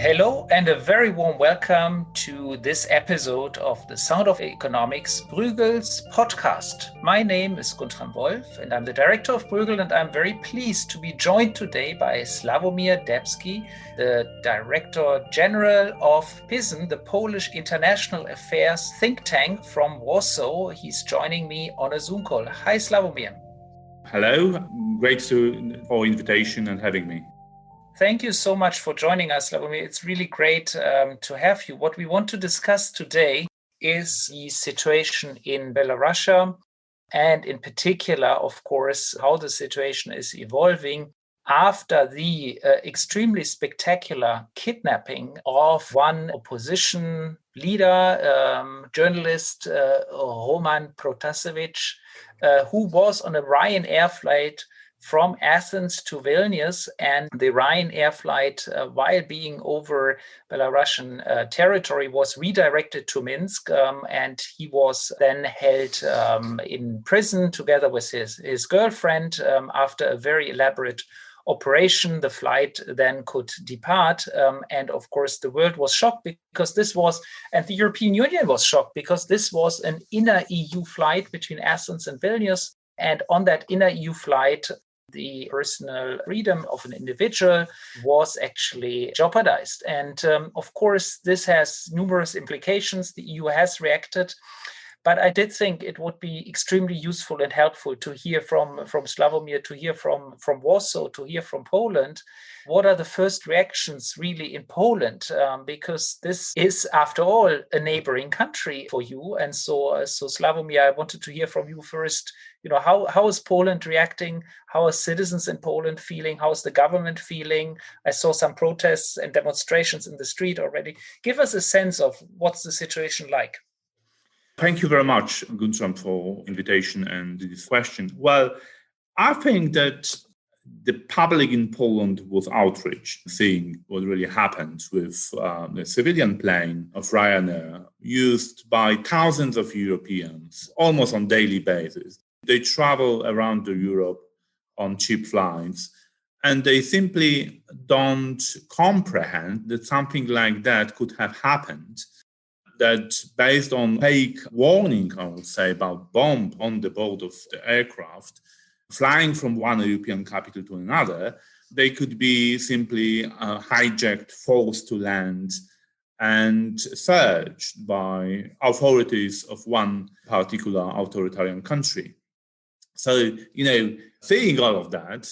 Hello and a very warm welcome to this episode of the Sound of Economics, Bruegel's podcast. My name is Guntram Wolf and I'm the director of Bruegel, and I'm very pleased to be joined today by Sławomir Dębski, the Director General of PISM, the Polish International Affairs think tank from Warsaw. He's joining me on a Zoom call. Hi, Sławomir. Hello, great for invitation and having me. Thank you so much for joining us, Sławomir. It's really great to have you. What we want to discuss today is the situation in Belarus, and in particular, of course, how the situation is evolving after the extremely spectacular kidnapping of one opposition leader, journalist Roman Protasevich, who was on a Ryanair flight from Athens to Vilnius, and the Ryanair flight, while being over Belarusian territory, was redirected to Minsk, and he was then held in prison together with his girlfriend. After a very elaborate operation, the flight then could depart, and of course the world was shocked because this was, and the European Union was shocked because this was an inner EU flight between Athens and Vilnius, and on that inner EU flight, the personal freedom of an individual was actually jeopardized. And of course, this has numerous implications. The EU has reacted. But I did think it would be extremely useful and helpful to hear from Sławomir, to hear from Warsaw, to hear from Poland. What are the first reactions really in Poland? Because this is, after all, a neighboring country for you. And so Sławomir, I wanted to hear from you first. How is Poland reacting? How are citizens in Poland feeling? How is the government feeling? I saw some protests and demonstrations in the street already. Give us a sense of what's the situation like. Thank you very much, Guntram, for invitation and this question. Well, I think that the public in Poland was outraged seeing what really happened with the civilian plane of Ryanair used by thousands of Europeans almost on a daily basis. They travel around Europe on cheap flights, and they simply don't comprehend that something like that could have happened. That based on fake warning, I would say, about bomb on the board of the aircraft, flying from one European capital to another, they could be simply hijacked, forced to land, and searched by authorities of one particular authoritarian country. So, seeing all of that,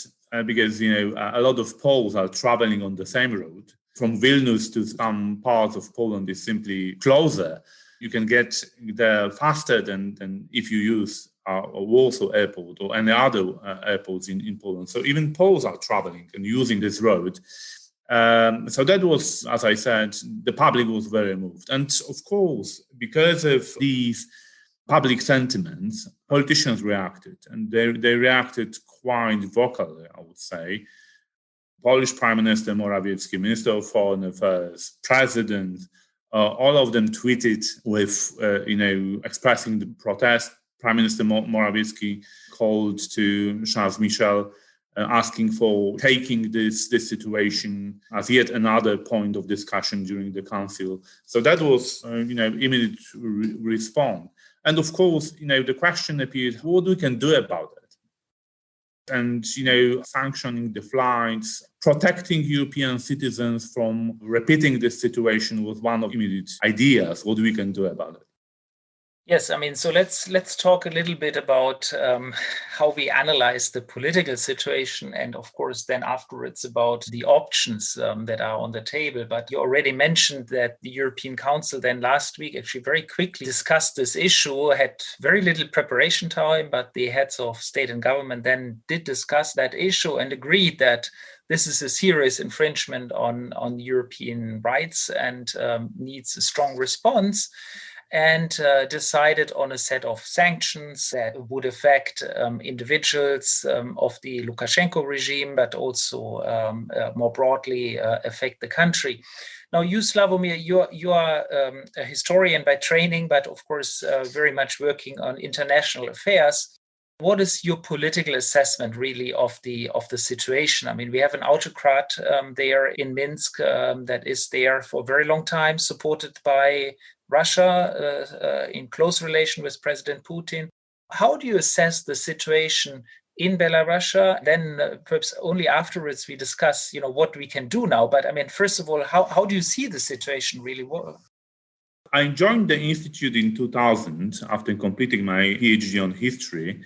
because, a lot of Poles are traveling on the same route, from Vilnius to some parts of Poland is simply closer. You can get there faster than if you use Warsaw Airport or any other airports in Poland. So even Poles are traveling and using this road. So that was, as I said, the public was very moved. And of course, because of these public sentiments, politicians reacted, and they reacted quite vocally, I would say. Polish Prime Minister Morawiecki, Minister of Foreign Affairs, President, all of them tweeted with, expressing the protest. Prime Minister Morawiecki called to Charles Michel, asking for taking this situation as yet another point of discussion during the council. So that was, immediate response. And of course, the question appeared, what we can do about it? And, sanctioning the flights, protecting European citizens from repeating this situation was one of immediate ideas, what we can do about it. Yes, so let's talk a little bit about how we analyze the political situation, and of course then afterwards about the options that are on the table. But you already mentioned that the European Council then last week actually very quickly discussed this issue, had very little preparation time, but the heads of state and government then did discuss that issue and agreed that this is a serious infringement on European rights and needs a strong response. And decided on a set of sanctions that would affect individuals of the Lukashenko regime, but also more broadly affect the country. Now, you, Sławomir, you are a historian by training, but of course very much working on international affairs. What is your political assessment really of the situation? I mean, we have an autocrat there in Minsk that is there for a very long time, supported by Russia in close relation with President Putin. How do you assess the situation in Belarus? Then perhaps only afterwards we discuss, what we can do now. But I mean, first of all, how do you see the situation really? I joined the institute in 2000 after completing my PhD on history.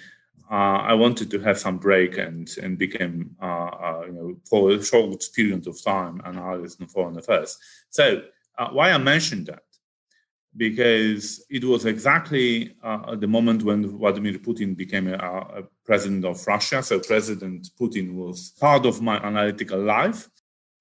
I wanted to have some break and became, for a short period of time, analyst in foreign affairs. So why I mentioned that? Because it was exactly at the moment when Vladimir Putin became a president of Russia. So President Putin was part of my analytical life.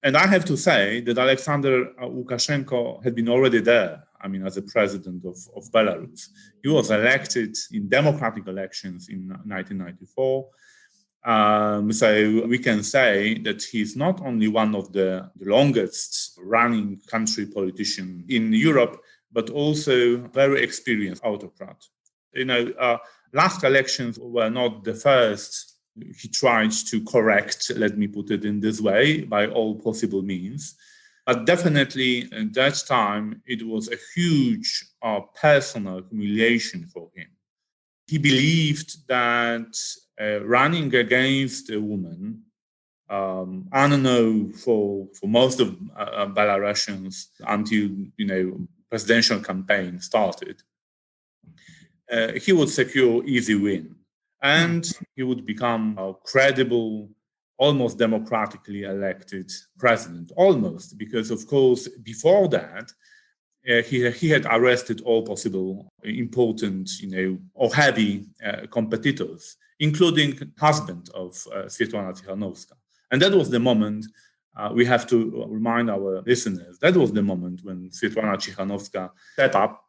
And I have to say that Alexander Lukashenko had been already there, as a president of Belarus. He was elected in democratic elections in 1994. So we can say that he's not only one of the longest running country politician in Europe, but also very experienced autocrat. Last elections were not the first he tried to correct, let me put it in this way, by all possible means. But definitely at that time, it was a huge personal humiliation for him. He believed that running against a woman, unknown for most of Belarusians until presidential campaign started, he would secure easy win, and he would become a credible, almost democratically elected president. Almost, because of course before that he had arrested all possible important, or heavy competitors, including husband of Svetlana Tikhanovska. And that was the moment, we have to remind our listeners, that was the moment when Svetlana Tikhanovska stepped up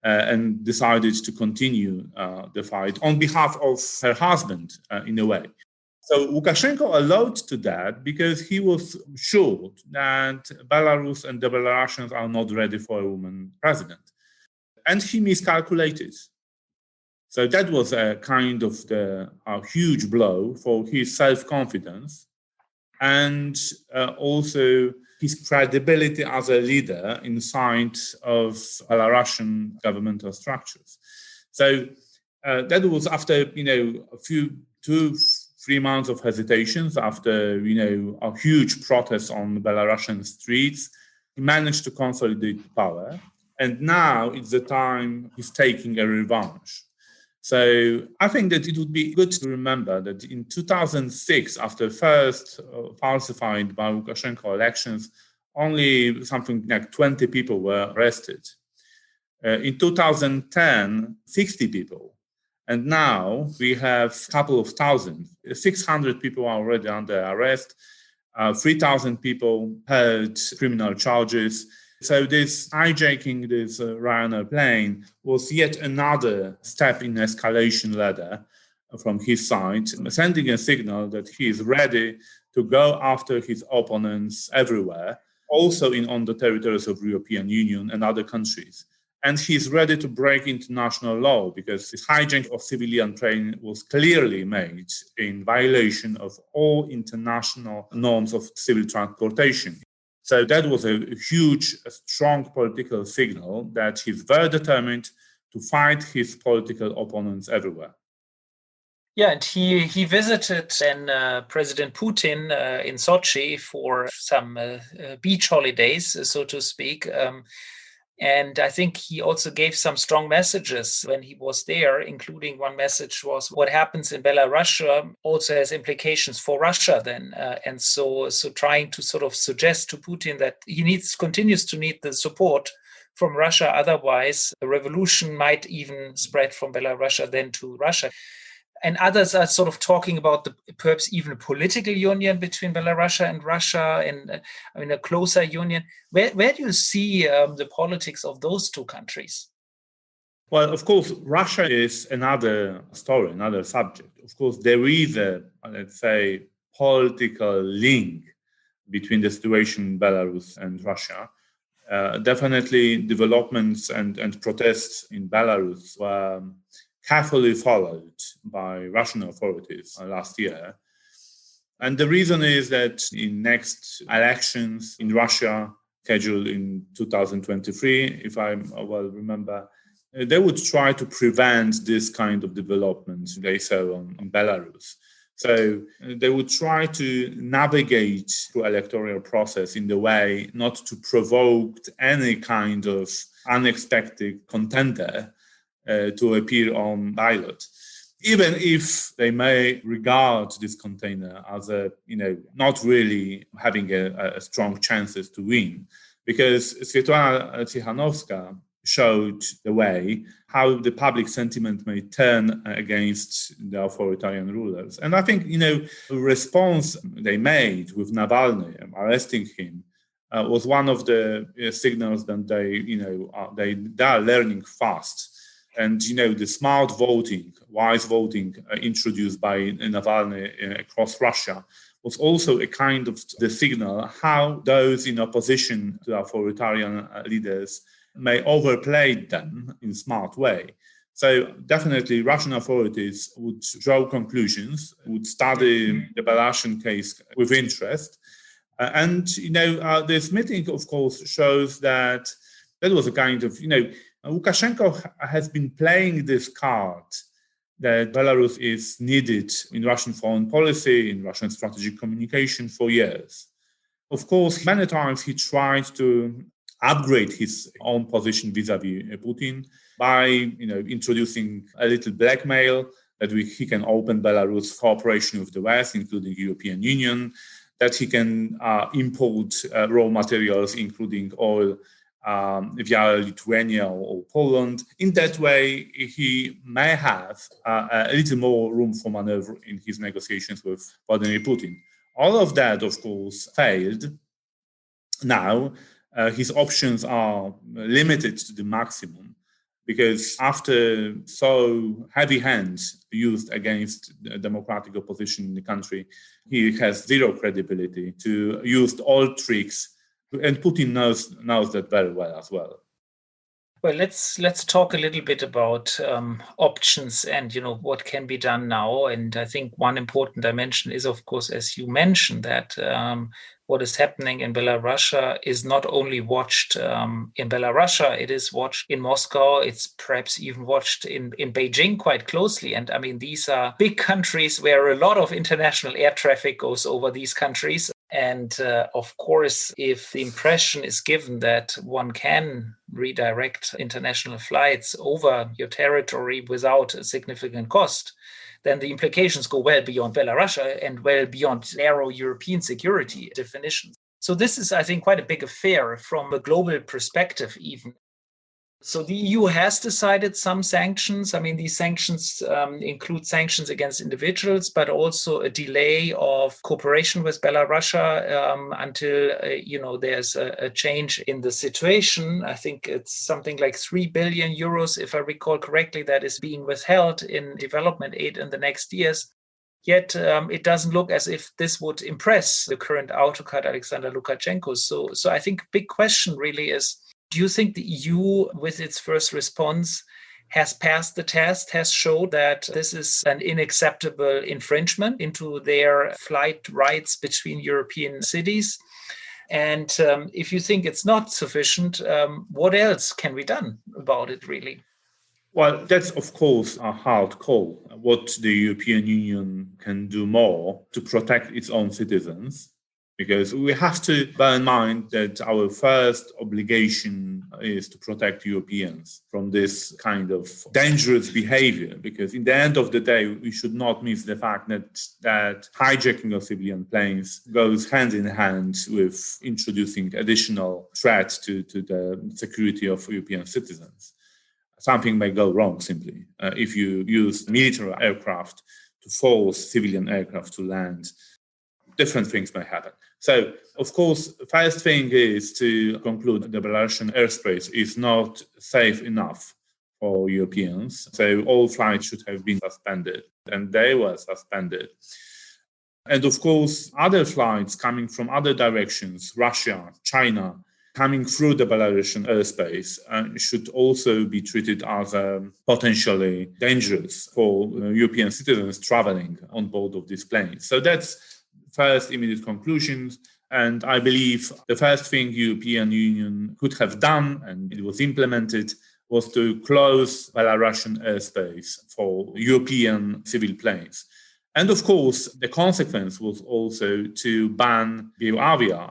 and decided to continue the fight on behalf of her husband, in a way. So Lukashenko allowed to that because he was sure that Belarus and the Belarusians are not ready for a woman president. And he miscalculated. So that was a kind of a huge blow for his self-confidence and also his credibility as a leader inside of Belarusian governmental structures. So that was after, a few 2-3 months of hesitations, after, a huge protest on Belarusian streets, he managed to consolidate power. And now it's the time he's taking a revenge. So I think that it would be good to remember that in 2006, after first falsified by Lukashenko elections, only something like 20 people were arrested. In 2010, 60 people. And now we have a couple of thousand. 600 people are already under arrest. 3,000 people heard criminal charges. So this hijacking this Ryanair plane was yet another step in escalation ladder from his side, sending a signal that he is ready to go after his opponents everywhere, also on the territories of the European Union and other countries. And he's ready to break international law because this hijacking of civilian plane was clearly made in violation of all international norms of civil transportation. So that was a huge, strong political signal that he's very determined to fight his political opponents everywhere. Yeah, and he visited then President Putin in Sochi for some beach holidays, so to speak. And I think he also gave some strong messages when he was there, including one message was what happens in Belarus also has implications for Russia then. And so trying to sort of suggest to Putin that he continues to need the support from Russia. Otherwise, the revolution might even spread from Belarus then to Russia. And others are sort of talking about perhaps even a political union between Belarus and Russia, and a closer union. Where do you see the politics of those two countries? Well, of course, Russia is another story, another subject. Of course, there is a, let's say, political link between the situation in Belarus and Russia. Definitely developments and protests in Belarus were carefully followed by Russian authorities last year. And the reason is that in next elections in Russia, scheduled in 2023, if I well remember, they would try to prevent this kind of development they saw in Belarus. So they would try to navigate through electoral process in the way not to provoke any kind of unexpected contender to appear on ballot, even if they may regard this contender as not really having a strong chances to win, because Svetlana Tikhanovskaya showed the way how the public sentiment may turn against the authoritarian rulers. And I think, the response they made with Navalny, arresting him, was one of the signals that they are learning fast. And, the smart voting, wise voting introduced by Navalny across Russia was also a kind of the signal how those in opposition to authoritarian leaders may overplay them in a smart way. So definitely Russian authorities would draw conclusions, would study the Belarusian case with interest. This meeting, of course, shows that was a kind of, Lukashenko has been playing this card that Belarus is needed in Russian foreign policy, in Russian strategic communication for years. Of course, many times he tried to upgrade his own position vis-a-vis Putin by, introducing a little blackmail that he can open Belarus cooperation with the West, including European Union, that he can import raw materials, including oil, via Lithuania or Poland. In that way, he may have a little more room for maneuver in his negotiations with Vladimir Putin. All of that, of course, failed. Now, his options are limited to the maximum, because after so heavy hands used against the democratic opposition in the country, he has zero credibility to use all tricks, and Putin knows that very well as well. Well, let's talk a little bit about options and what can be done now. And I think one important dimension is, of course, as you mentioned, that what is happening in Belarus is not only watched in Belarus, it is watched in Moscow. It's perhaps even watched in Beijing quite closely. And I mean, these are big countries where a lot of international air traffic goes over these countries. And of course, if the impression is given that one can redirect international flights over your territory without a significant cost, then the implications go well beyond Belarus and well beyond narrow European security definitions. So this is, I think, quite a big affair from a global perspective even. So the EU has decided some sanctions. I mean, these sanctions include sanctions against individuals, but also a delay of cooperation with Belarus until there's a change in the situation. I think it's something like 3 billion euros, if I recall correctly, that is being withheld in development aid in the next years. Yet it doesn't look as if this would impress the current autocrat Alexander Lukashenko. So I think the big question really is, do you think the EU, with its first response, has passed the test, has showed that this is an unacceptable infringement into their flight rights between European cities? And if you think it's not sufficient, what else can be done about it, really? Well, that's, of course, a hard call. What the European Union can do more to protect its own citizens. Because we have to bear in mind that our first obligation is to protect Europeans from this kind of dangerous behavior. Because in the end of the day, we should not miss the fact that hijacking of civilian planes goes hand in hand with introducing additional threats to the security of European citizens. Something may go wrong simply if you use military aircraft to force civilian aircraft to land. Different things may happen. So, of course, the first thing is to conclude the Belarusian airspace is not safe enough for Europeans. So all flights should have been suspended, and they were suspended. And of course, other flights coming from other directions, Russia, China, coming through the Belarusian airspace should also be treated as potentially dangerous for European citizens traveling on board of these planes. So that's first immediate conclusions. And I believe the first thing European Union could have done, and it was implemented, was to close Belarusian airspace for European civil planes. And of course, the consequence was also to ban Belavia,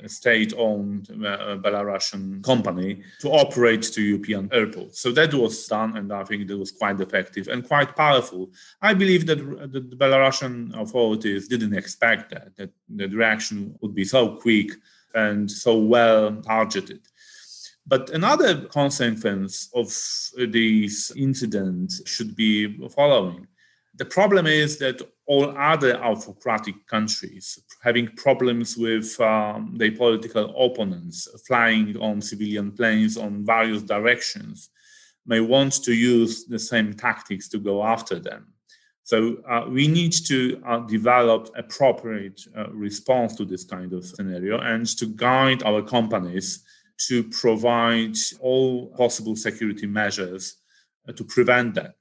a state-owned Belarusian company, to operate to European airports. So that was done, and I think that was quite effective and quite powerful. I believe that the Belarusian authorities didn't expect that the reaction would be so quick and so well targeted. But another consequence of this incident should be following. The problem is that all other autocratic countries having problems with their political opponents flying on civilian planes on various directions may want to use the same tactics to go after them. So we need to develop appropriate response to this kind of scenario and to guide our companies to provide all possible security measures to prevent that.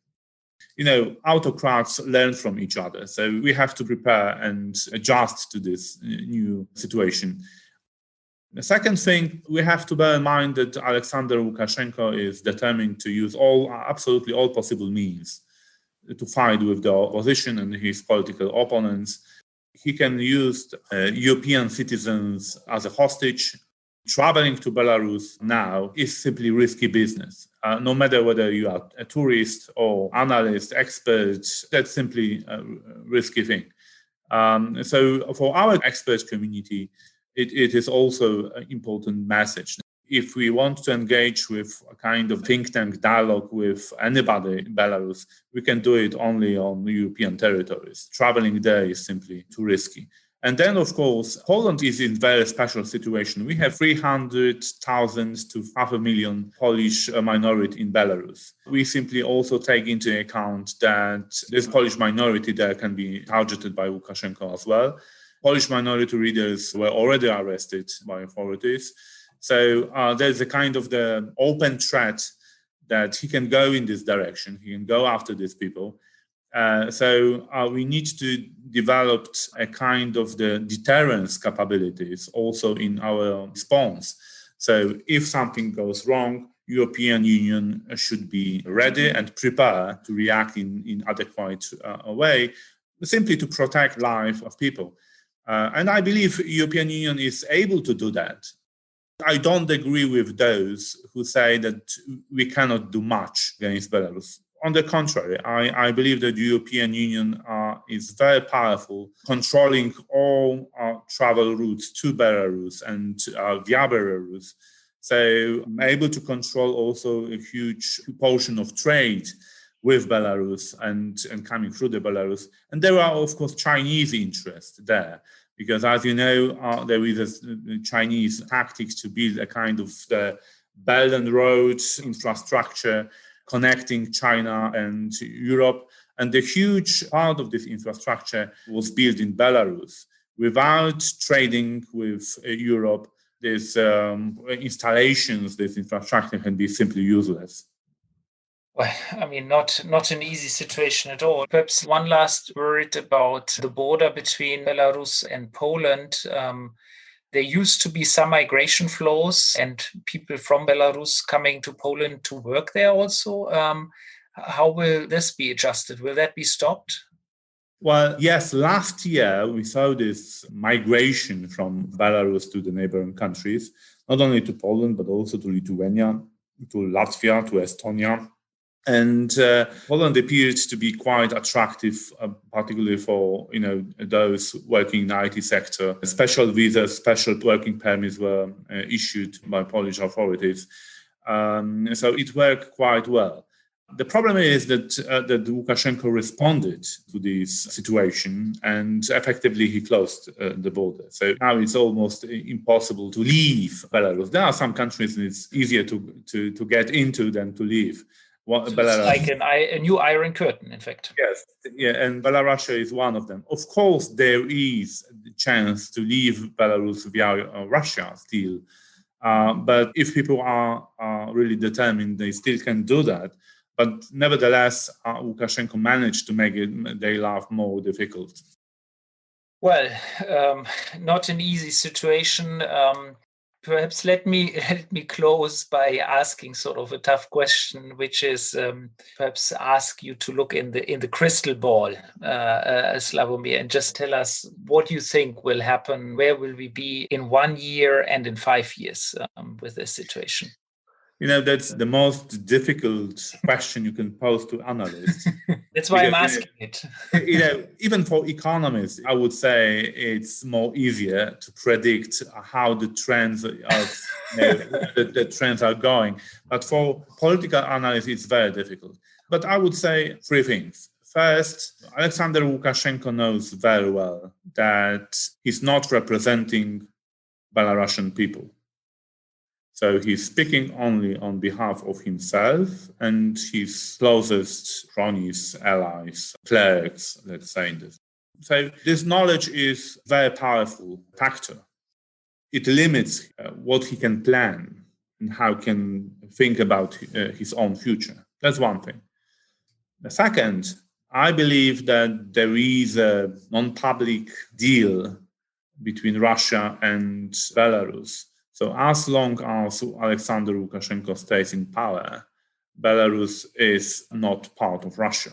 Autocrats learn from each other. So we have to prepare and adjust to this new situation. The second thing, we have to bear in mind that Alexander Lukashenko is determined to use absolutely all possible means to fight with the opposition and his political opponents. He can use European citizens as a hostage. Traveling to Belarus now is simply risky business. No matter whether you are a tourist or analyst, expert, that's simply a risky thing. So for our expert community, it is also an important message. If we want to engage with a kind of think tank dialogue with anybody in Belarus, we can do it only on European territories. Traveling there is simply too risky. And then, of course, Poland is in a very special situation. We have 300,000 to 500,000 Polish minority in Belarus. We simply also take into account that this Polish minority there can be targeted by Lukashenko as well. Polish minority leaders were already arrested by authorities. So there's a kind of the open threat that he can go in this direction. He can go after these people. So we need to develop a kind of the deterrence capabilities also in our response. So if something goes wrong, European Union should be ready and prepare to react in adequate way, simply to protect life of people. And I believe European Union is able to do that. I don't agree with those who say that we cannot do much against Belarus. On the contrary, I believe that the European Union is very powerful, controlling all travel routes to Belarus and via Belarus. So I'm able to control also a huge portion of trade with Belarus and coming through the Belarus. And there are, of course, Chinese interests there. Because as you know, there is a Chinese tactics to build a kind of the Belt and Road infrastructure connecting China and Europe. And the huge part of this infrastructure was built in Belarus. Without trading with Europe, these installations, this infrastructure can be simply useless. Well, not an easy situation at all. Perhaps one last word about the border between Belarus and Poland. There used to be some migration flows and people from Belarus coming to Poland to work there also. How will this be adjusted? Will that be stopped? Well, yes, last year we saw this migration from Belarus to the neighboring countries, not only to Poland, but also to Lithuania, to Latvia, to Estonia. And Poland appears to be quite attractive, particularly for those working in the IT sector. Special visas, special working permits were issued by Polish authorities, so it worked quite well. The problem is that Lukashenko responded to this situation and effectively he closed the border. So now it's almost impossible to leave Belarus. There are some countries and it's easier to get into than to leave. So it's like a new Iron Curtain, in fact. Yes, yeah, and Belarus is one of them. Of course, there is the chance to leave Belarus via Russia still, But if people are really determined, they still can do that. But nevertheless, Lukashenko managed to make their life more difficult. Well, not an easy situation. Perhaps let me close by asking sort of a tough question, which is perhaps ask you to look in the crystal ball, Slavomir, and just tell us what you think will happen. Where will we be in 1 year and in 5 years with this situation? That's the most difficult question you can pose to analysts. That's why I'm asking it. Even for economists, I would say it's more easier to predict how the trends the trends are going. But for political analysts, it's very difficult. But I would say three things. First, Alexander Lukashenko knows very well that he's not representing Belarusian people. So he's speaking only on behalf of himself and his closest cronies, allies, clerics, let's say this. So this knowledge is a very powerful factor. It limits what he can plan and how he can think about his own future. That's one thing. The second, I believe that there is a non-public deal between Russia and Belarus. So as long as Alexander Lukashenko stays in power, Belarus is not part of Russia.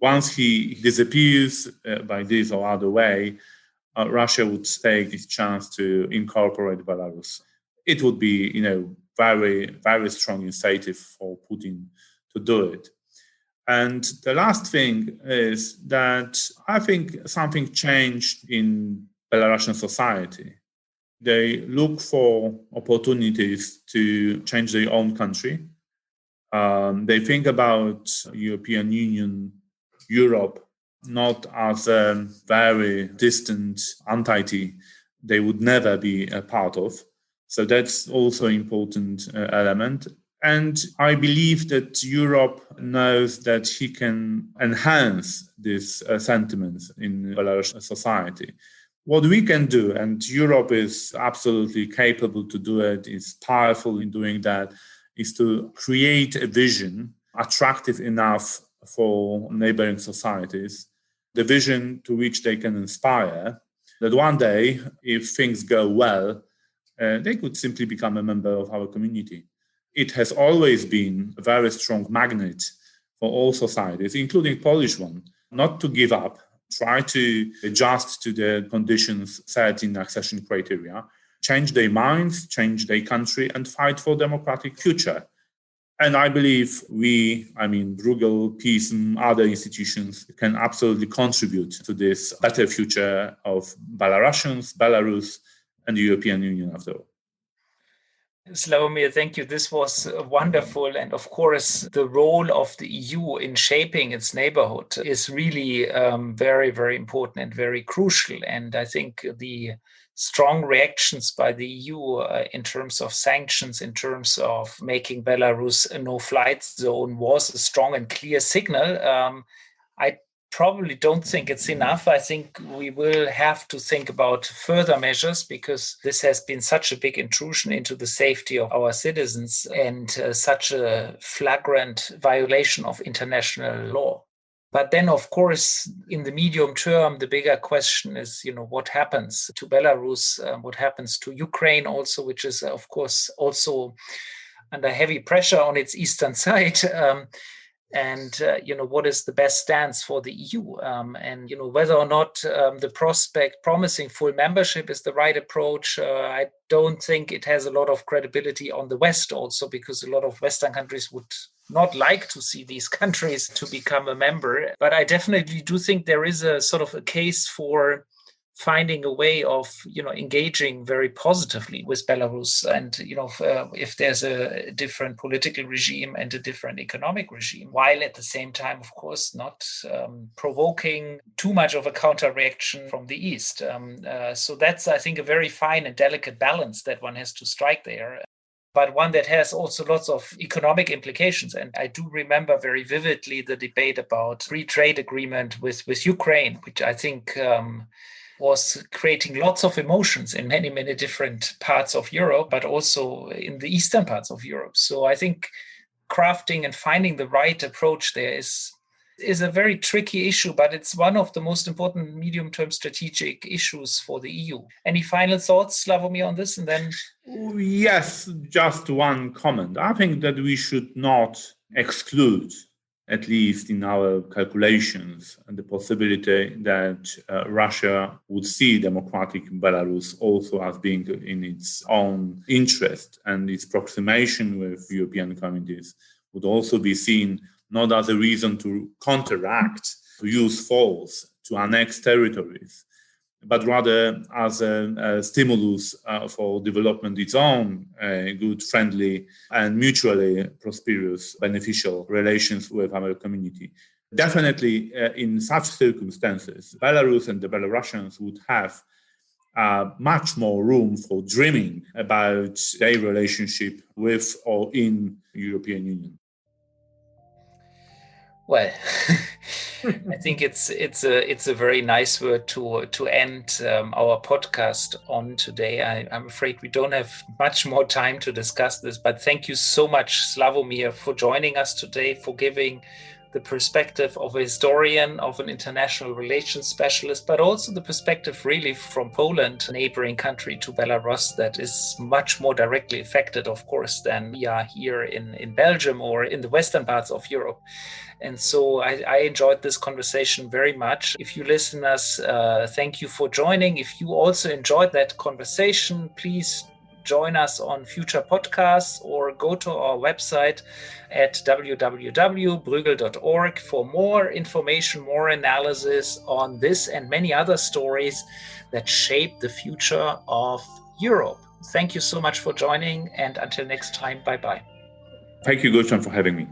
Once he disappears by this or other way, Russia would take its chance to incorporate Belarus. It would be, very, very strong incentive for Putin to do it. And the last thing is that I think something changed in Belarusian society. They look for opportunities to change their own country. They think about European Union, Europe, not as a very distant entity they would never be a part of. So that's also an important element. And I believe that Europe knows that he can enhance this sentiment in Belarusian society. What we can do, and Europe is absolutely capable to do it, is powerful in doing that, is to create a vision attractive enough for neighboring societies, the vision to which they can inspire, that one day, if things go well, they could simply become a member of our community. It has always been a very strong magnet for all societies, including Polish one, not to give up, try to adjust to the conditions set in accession criteria, change their minds, change their country, and fight for democratic future. And I believe Bruegel, PISM, other institutions can absolutely contribute to this better future of Belarusians, Belarus, and the European Union after all. Slavomir, thank you. This was wonderful. And of course, the role of the EU in shaping its neighborhood is really very, very important and very crucial. And I think the strong reactions by the EU in terms of sanctions, in terms of making Belarus a no-flight zone was a strong and clear signal. I probably don't think it's enough. I think we will have to think about further measures because this has been such a big intrusion into the safety of our citizens and such a flagrant violation of international law. But then, of course, in the medium term, the bigger question is, what happens to Belarus, what happens to Ukraine also, which is, of course, also under heavy pressure on its eastern side. And what is the best stance for the EU, and whether or not the prospect promising full membership is the right approach. I don't think it has a lot of credibility on the West also, because a lot of Western countries would not like to see these countries to become a member. But I definitely do think there is a sort of a case for finding a way of engaging very positively with Belarus, and if there's a different political regime and a different economic regime, while at the same time, of course, not provoking too much of a counter reaction from the East. So that's, I think, a very fine and delicate balance that one has to strike there, but one that has also lots of economic implications. And I do remember very vividly the debate about free trade agreement with Ukraine, which I think was creating lots of emotions in many, many different parts of Europe, but also in the eastern parts of Europe. So I think crafting and finding the right approach there is a very tricky issue, but it's one of the most important medium-term strategic issues for the EU. Any final thoughts, Slavomir, on this? And then yes, just one comment. I think that we should not exclude, at least in our calculations, the possibility that Russia would see democratic Belarus also as being in its own interest, and its approximation with European communities would also be seen not as a reason to counteract, to use force, to annex territories, but rather as a stimulus for development its own good, friendly, and mutually prosperous, beneficial relations with our community. Definitely, in such circumstances, Belarus and the Belarusians would have much more room for dreaming about their relationship with or in European Union. Well, I think it's a very nice word to end our podcast on today. I'm afraid we don't have much more time to discuss this, but thank you so much, Slavomir, for joining us today, for giving the perspective of a historian, of an international relations specialist, but also the perspective really from Poland, a neighboring country to Belarus that is much more directly affected, of course, than we are here in Belgium or in the western parts of Europe. And so I enjoyed this conversation very much. If you listeners, thank you for joining. If you also enjoyed that conversation, please join us on future podcasts or go to our website at www.bruegel.org for more information, more analysis on this and many other stories that shape the future of Europe. Thank you so much for joining, and until next time, bye-bye. Thank you, Guntram, for having me.